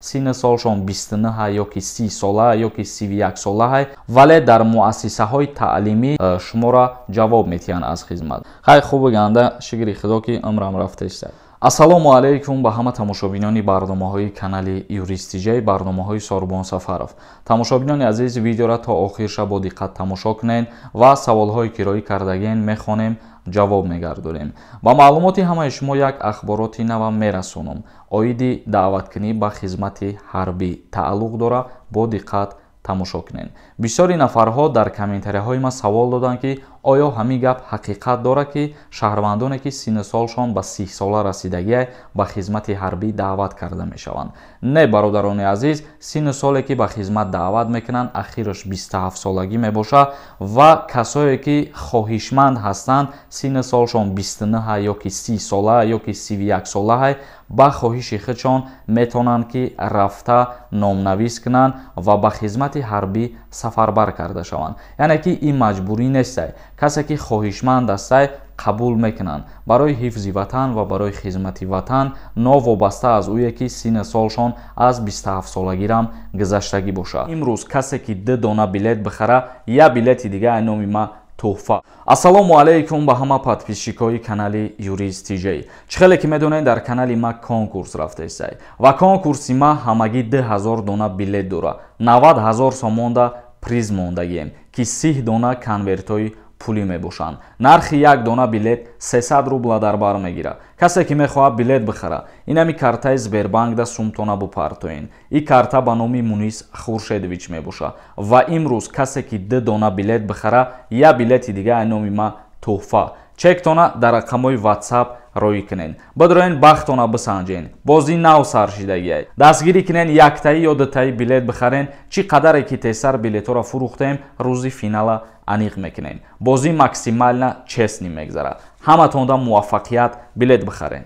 سن سالشان 29 یا که 30 ساله یا که 31 ساله ولی در مؤسسه های تعلیمی شما را جواب میتین از خدمت. خیلی خوب گنده شکر خدا که عمرم رفته است. السلام علیکم به همه تماشابینان برنامه های کانال یوریست جی، برنامه های ساربان سفرов. تماشابینان عزیز ویدیو را تا آخرش با دقت تماشا کنین و سوال های که رای کردگین میخوانیم جواب میگردونیم. با معلوماتی همه شما یک اخباراتی نو میرسونم. اویدی دعوت کنی به خدمت حربی تعلق داره، با دقت تماشا کنین. بسیاری نفرها در کامنتری های ما سوال دادن که آیا همین گپ حقیقت داره که شهروندانی که سن سالشان به 30 ساله رسیدگی به خدمت حربی دعوت کرده میشوند؟ نه برادران عزیز، سن سالی که به خدمت دعوت میکنن اخیرش 27 سالگی میباشه و کسایی که خواهشمند هستند سن سالشان 29 یا که 30 ساله یا که 31 ساله با خواهش خودشان میتونن که رفته نامنویس کنن و به خدمت حربی سفربر کرده شوند. یعنی که این مجبوری نیست. کسی که خواهشمند است قبول میکنن برای حفظ وطن و برای خدمت وطن، ناوابسته از اویی که سن سالشان از 27 سالگی رم گذشتگی باشه. امروز کسی که 2 دانه بلیت بخره یا بلیت دیگه نامی ما تحفه. السلام علیکم به همه подписчикای کانال یوریست جی. چخیلی که میدونین در کانال ما کنکورس رفته است و کنکورس ما همگی 2000 دانه بلیت داره. 90000 سوم پریز موندگیم که 30 دانه کنورتای پولی میباشند. نرخ یک دانه بلیت 300 روبل در بر میگیره. کسی که میخواد بلیت بخره اینمی کارتای سبربانک دا سومتونه بپارتوین. این کارتا به نام مونیس خورشیدویچ میباشه و امروز کسی که 2 دانه بلیت بخره یا بلیت دیگه نام ما تحفه. چکتونه در رقمای واتساپ روی کنین. بدرین بختونه بسنجین. بازی نو سرشیدگی. دستگیری کنین یک تایی یا 2 تایی بلیت بخرین. چی قدر که تیسر بلیت را فروختیم روزی فینال انیق میکنین. بازی مکسیمال نه چسنی میگذره. همه تونده موفقیت بلیت بخرین.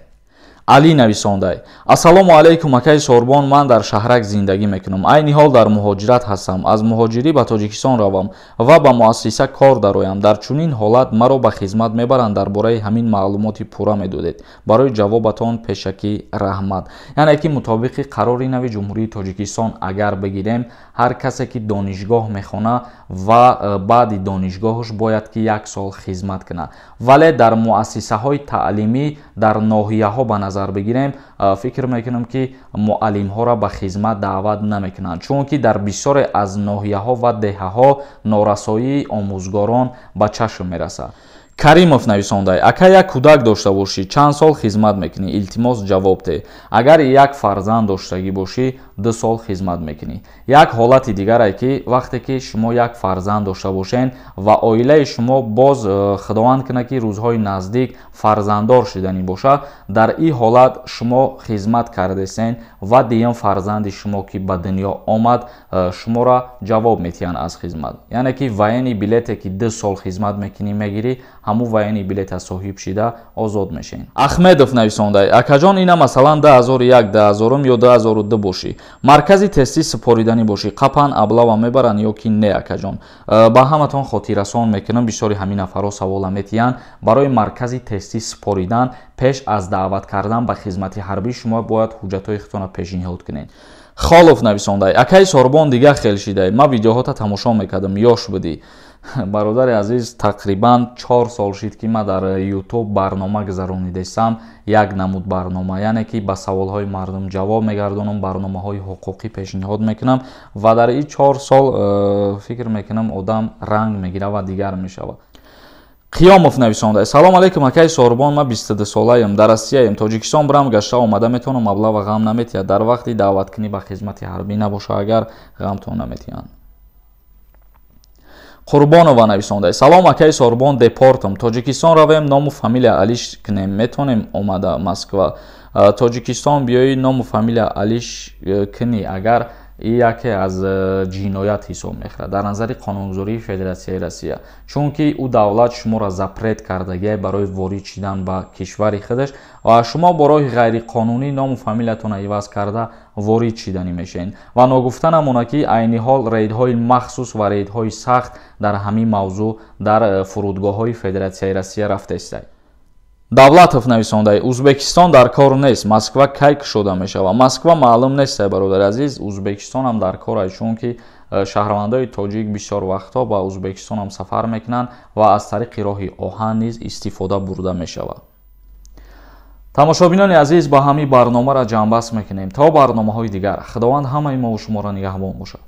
علی نویسنده: السلام علیکم اکای سوربان، من در شهرک زندگی میکنم. عین حال در مهاجرت هستم. از مهاجری به تاجیکستان روم و به مؤسسه کار درایم. در چنین حالت مرا به خدمت میبرند. درباره همین معلوماتی پورا میدادید. برای جوابتان پیشکی رحمت. یعنی که مطابق قرار نوی جمهوری تاجیکستان اگر بگیریم، هر کسی که دانشگاه میخونه و بعد دانشگاهش باید که 1 سال خدمت کنه. ولی در مؤسسه های تعلیمی در ناحیه ها به نظر بگیریم، فکر میکنم که معلم ها را به خدمت دعوت نمیکنند، چون که در بسیار از ناحیه ها و دهه ها نارسایی آموزگاران به چشم میرسه. کریمов نویسنده: اگر یک کودک داشته باشی چند سال خدمت میکنی؟ التماس جواب ده. اگر یک فرزند داشتگی باشی 2 سال خدمت میکنی. یک حالت دیگر ای که وقتی که شما یک فرزند داشته باشین و عائله شما باز خداوند کنه که روزهای نزدیک فرزنددار شدنی باشه، در این حالت شما خدمت کردین و دیگه فرزند شما که به دنیا آمد شما را جواب میتین از خدمت. یعنی که وینی بلیتی که 2 سال خدمت میکنی میگیری، همو وینی بلیت صاحب شده آزاد میشین. احمدов نویسنده: اکاجان اینا مثلا 2001 2000 یا 2002 باشی، مرکزی تستی سپاریدنی باشی، قپن ابلا میبرن یا کی نه؟ اکاجان با همتون خاطر رسان میکنم. بسیاری همین نفرا سوال میتین. برای مرکزی تستی سپاریدن پیش از دعوت کردن به خدمت حربی شما باید حجتای خودتون پیشنهاد کنین. خالف نویسنده: اکای سوربان دیگه خیلی شیده، ما ویدیوها تا تماشا میکردم، یاش بدی. برادر عزیز، تقریبا 4 سال شد که ما در یوتیوب برنامه گذرانیدم، یک نمود برنامه، یعنی که به سوالهای مردم جواب میگردونم، برنامه‌های حقوقی پیشنهاد میکنم و در این 4 سال فکر میکنم آدم رنگ میگیره و دیگر میشود. قیامов نویسنده: سلام علیکم اکای سوربان، ما 22 ساله ام، در روسیه ام، تاجیکستان برام گشته اومده، میتونم مبلغ و غم نمیتید در وقتی دعوت کنی به خدمت حربی نباشه اگر غمتون نمیتین. قربانова نویسنده: سلام اکای سوربان، دپورتم، تاجیکستان رویم، نام و فامیلیا علیش کنیم، میتونیم اومده مسکو تاجیکستان بیایی نام و فامیلیا علیش کنی اگر یکی از جنایت حساب میخوره در نظر قانونگذاری فدراسیای روسیه، چون که او دولت شما را زپرت کردگی برای وارد شدن به کشور خودش و شما برای غیر قانونی نام و فامیلتون عوض کرده وارد شدنی میشین و نگفتن امونه که عین حال ریدهای مخصوص و ریدهای سخت در همین موضوع در فرودگاه های فدراسیای روسیه رفته است. давлатов нависондаи узбекистон дар кор нест, москва кай кушода мешавад? москва маълум нест бародари азиз, узбекистон ҳам дар кор аст, чунки шаҳрвандои тоҷик бисёр вақтҳо ба узбекистон ҳам сафар мекунанд ва аз тариқи роҳи оҳан низ истифода бурда мешавад. тамошобинони азиз, ба ҳамин барномаро ҷамъбаст мекунем. То барномаҳои дигар, худованд ҳамаи мо ва шуморо нигаҳбон бошад.